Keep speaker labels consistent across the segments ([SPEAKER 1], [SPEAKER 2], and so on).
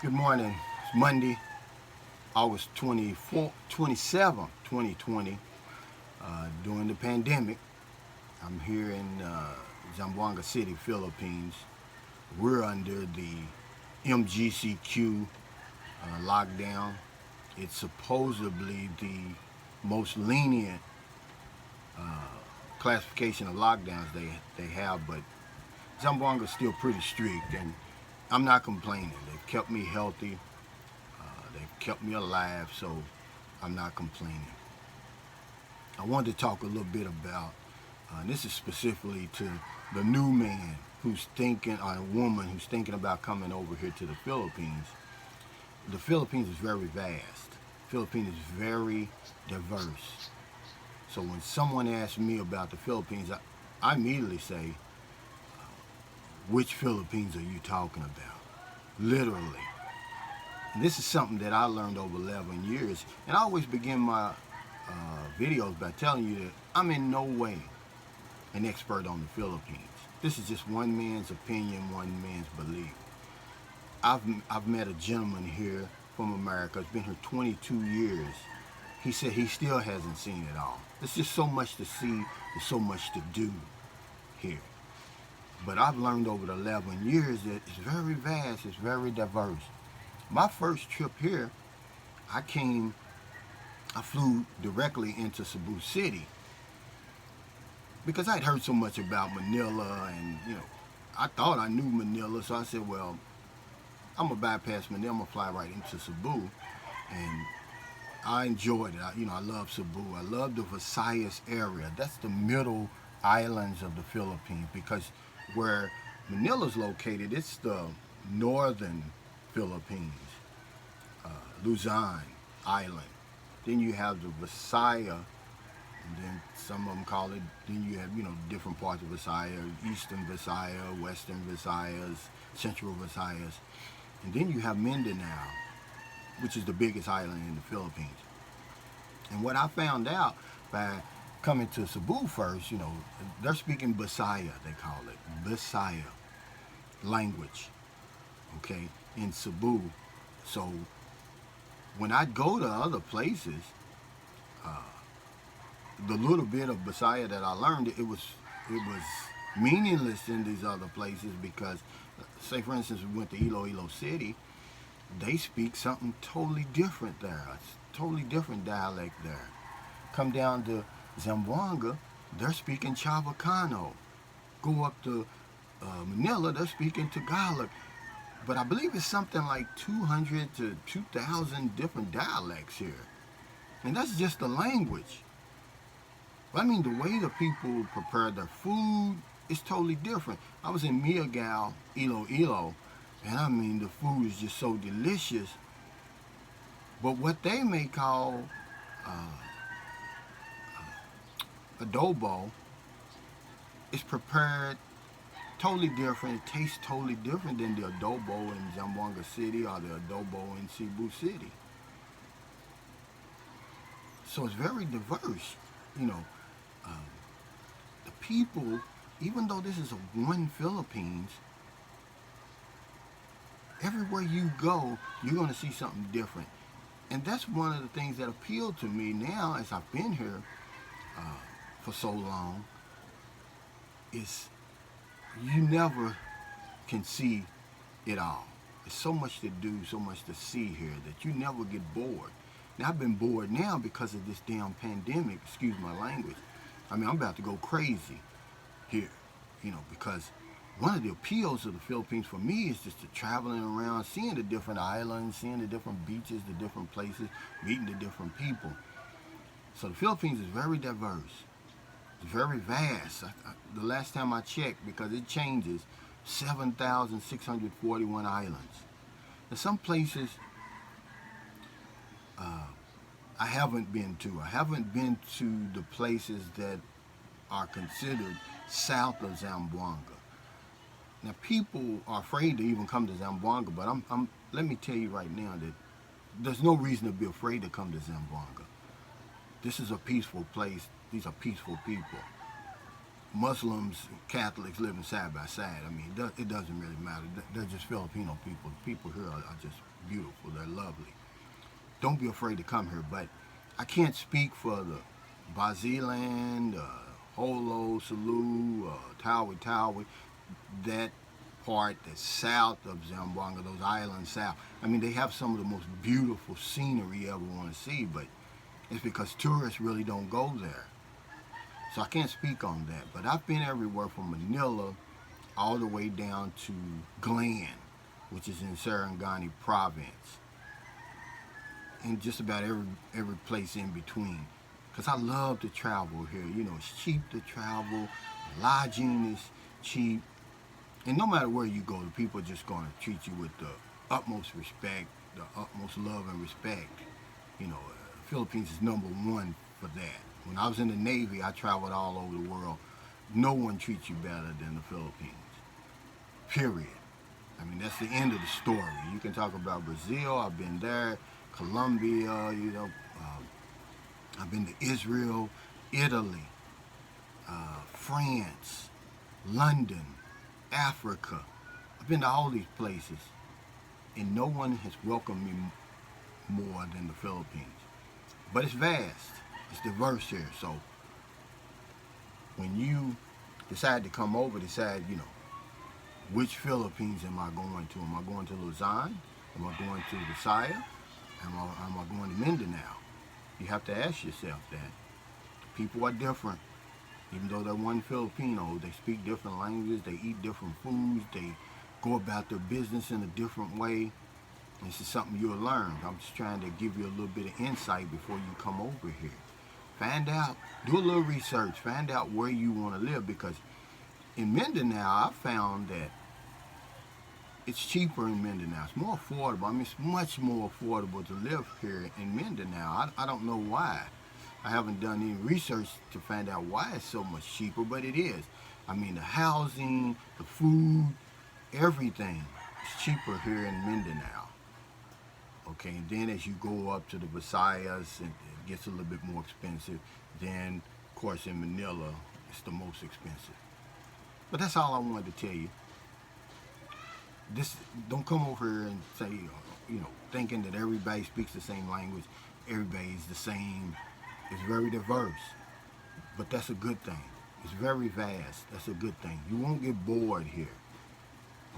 [SPEAKER 1] Good morning. It's Monday, August 27th, 2020. During the pandemic, I'm here in Zamboanga City, Philippines. We're under the MGCQ lockdown. It's supposedly the most lenient classification of lockdowns they have, but Zamboanga is still pretty strict, and I'm not complaining. They've kept me healthy. They've kept me alive, so I'm not complaining. I wanted to talk a little bit about, this is specifically to the new man who's thinking, or a woman who's thinking about coming over here to the Philippines. The Philippines is very vast. The Philippines is very diverse. So when someone asks me about the Philippines, I immediately say, which Philippines are you talking about? Literally. And this is something that I learned over 11 years. And I always begin my videos by telling you that I'm in no way an expert on the Philippines. This is just one man's opinion, one man's belief. I've met a gentleman here from America. He's been here 22 years. He said he still hasn't seen it all. There's just so much to see. There's so much to do here. But I've learned over the 11 years that it's very vast. It's very diverse. My first trip here, I flew directly into Cebu City because I'd heard so much about Manila, and I thought I knew Manila, so I said, well, I'm gonna bypass Manila, I'm gonna fly right into Cebu, and I enjoyed it. I love Cebu. I love the Visayas area. That's the middle islands of the Philippines, because where Manila's located, it's the northern Philippines, Luzon Island. Then you have the Visayas, and then some of them call it, then you have, different parts of Visayas, Eastern Visayas, Western Visayas, Central Visayas. And then you have Mindanao, which is the biggest island in the Philippines. And what I found out by coming to Cebu first, they're speaking Bisaya, they call it, Bisaya language, okay, in Cebu. So when I go to other places, the little bit of Bisaya that I learned, it was meaningless in these other places because, say for instance, we went to Iloilo City, they speak something totally different there. It's totally different dialect there. Come down to Zamboanga, they're speaking Chavacano. Go up to Manila, they're speaking Tagalog. But I believe it's something like 200 to 2,000 different dialects here. And that's just the language. I mean, the way the people prepare their food is totally different. I was in Miagal, Iloilo, and I mean, the food is just so delicious. But what they may call adobo is prepared totally different. It tastes totally different than the adobo in Zamboanga City or the adobo in Cebu City. So it's very diverse. You know, um, the people, even though this is a one Philippines, everywhere you go, you're going to see something different. And that's one of the things that appealed to me now as I've been here uh, for so long is you never can see it all. There's so much to do, so much to see here that you never get bored. Now I've been bored now because of this damn pandemic, excuse my language. I mean, I'm about to go crazy here, because one of the appeals of the Philippines for me is just the traveling around, seeing the different islands, seeing the different beaches, the different places, meeting the different people. So the Philippines is very diverse. It's very vast. The last time I checked, because it changes, 7,641 islands. And some places uh, I haven't been to. I haven't been to the places that are considered south of Zamboanga. Now, people are afraid to even come to Zamboanga, but let me tell you right now that there's no reason to be afraid to come to Zamboanga. This is a peaceful place. These are peaceful people. Muslims, Catholics living side by side. I mean, it doesn't really matter. They're just Filipino people. The people here are just beautiful. They're lovely. Don't be afraid to come here. But I can't speak for the Basilan, Holo, Sulu, Tawi Tawi, that part that's south of Zamboanga, those islands south. I mean, they have some of the most beautiful scenery you ever want to see, but it's because tourists really don't go there. So I can't speak on that. But I've been everywhere from Manila all the way down to Glen, which is in Sarangani province, and just about every place in between. Because I love to travel here. You know, it's cheap to travel, lodging is cheap, and no matter where you go, the people are just going to treat you with the utmost respect, the utmost love and respect. You know, Philippines is number one for that. When I was in the Navy, I traveled all over the world. No one treats you better than the Philippines. Period. I mean, that's the end of the story. You can talk about Brazil. I've been there. Colombia, you know. I've been to Israel, Italy, France, London, Africa. I've been to all these places, and no one has welcomed me more than the Philippines. But it's vast. It's diverse here. So when you decide to come over, you know, which Philippines am I going to? Am I going to Luzon? Am I going to Visayas? Am I going to Mindanao? You have to ask yourself that. People are different. Even though they're one Filipino, they speak different languages, they eat different foods, they go about their business in a different way. This is something you'll learn. I'm just trying to give you a little bit of insight before you come over here. Find out, do a little research, find out where you want to live, because in Mindanao, I found that it's cheaper in Mindanao. It's more affordable. I mean, it's much more affordable to live here in Mindanao. I don't know why. I haven't done any research to find out why it's so much cheaper, but it is. I mean, the housing, the food, everything is cheaper here in Mindanao. Okay, and then as you go up to the Visayas, it gets a little bit more expensive. Then, of course, in Manila, it's the most expensive. But that's all I wanted to tell you. Don't come over here and say, you know, thinking that everybody speaks the same language, everybody's the same. It's very diverse, but that's a good thing. It's very vast. That's a good thing. You won't get bored here.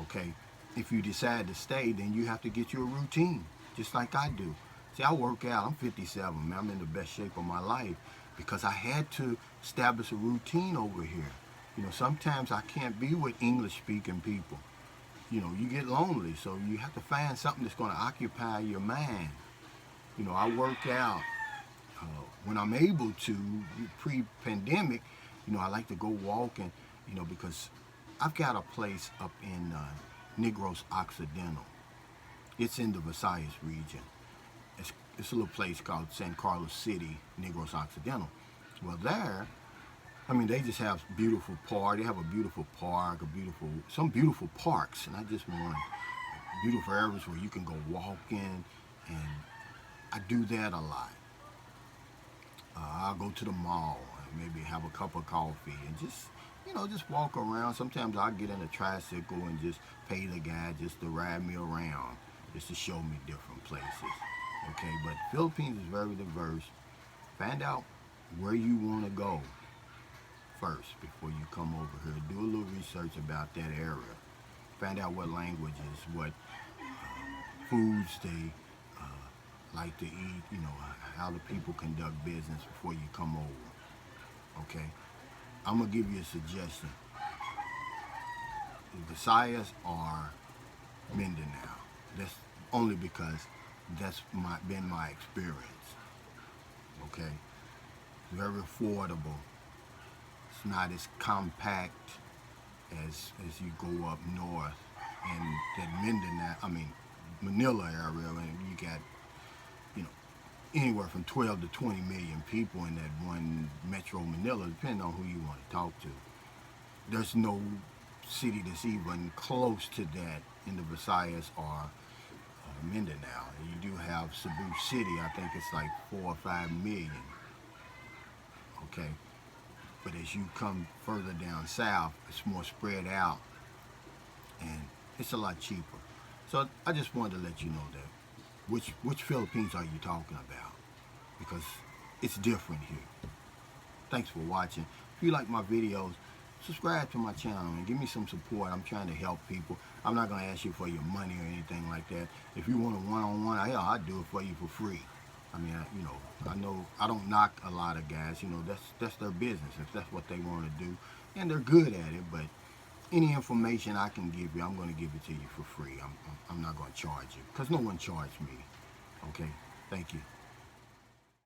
[SPEAKER 1] Okay, if you decide to stay, then you have to get you a routine, just like I do. See, I work out. I'm 57, man. I'm in the best shape of my life because I had to establish a routine over here. You know, sometimes I can't be with English-speaking people. You know, you get lonely, so you have to find something that's going to occupy your mind. You know, I work out when I'm able to. Pre-pandemic, you know, I like to go walking, you know, because I've got a place up in Negros Occidental. It's in the Visayas region. It's a little place called San Carlos City, Negros Occidental. Well, there, I mean, they just have beautiful park. They have a beautiful park, some beautiful parks, and I just want beautiful areas where you can go walking, and I do that a lot. I'll go to the mall and maybe have a cup of coffee and just, you know, just walk around. Sometimes I'll get in a tricycle and just pay the guy just to ride me around, just to show me different places. Okay, but Philippines is very diverse. Find out where you want to go first before you come over here. Do a little research about that area. Find out what languages, what foods they like to eat, you know, how the people conduct business before you come over. Okay? I'm going to give you a suggestion. The Visayas or Mindanao. That's only because that's been my experience. Okay? It's very affordable. It's not as compact as you go up north in that Manila area, and you got, you know, anywhere from 12 to 20 million people in that one metro Manila, depending on who you want to talk to. There's no city that's even close to that in the Visayas or Mindanao. You do have Cebu City, I think it's like 4 or 5 million. Okay. But as you come further down south, it's more spread out and it's a lot cheaper. So I just wanted to let you know that which Philippines are you talking about? Because it's different here. Thanks for watching. If you like my videos, subscribe to my channel and give me some support. I'm trying to help people. I'm not going to ask you for your money or anything like that. If you want a one-on-one, I'll do it for you for free. I mean, I know I don't knock a lot of guys. That's their business if that's what they want to do, and they're good at it. But any information I can give you, I'm going to give it to you for free. I'm not going to charge you because no one charged me. Okay, thank you.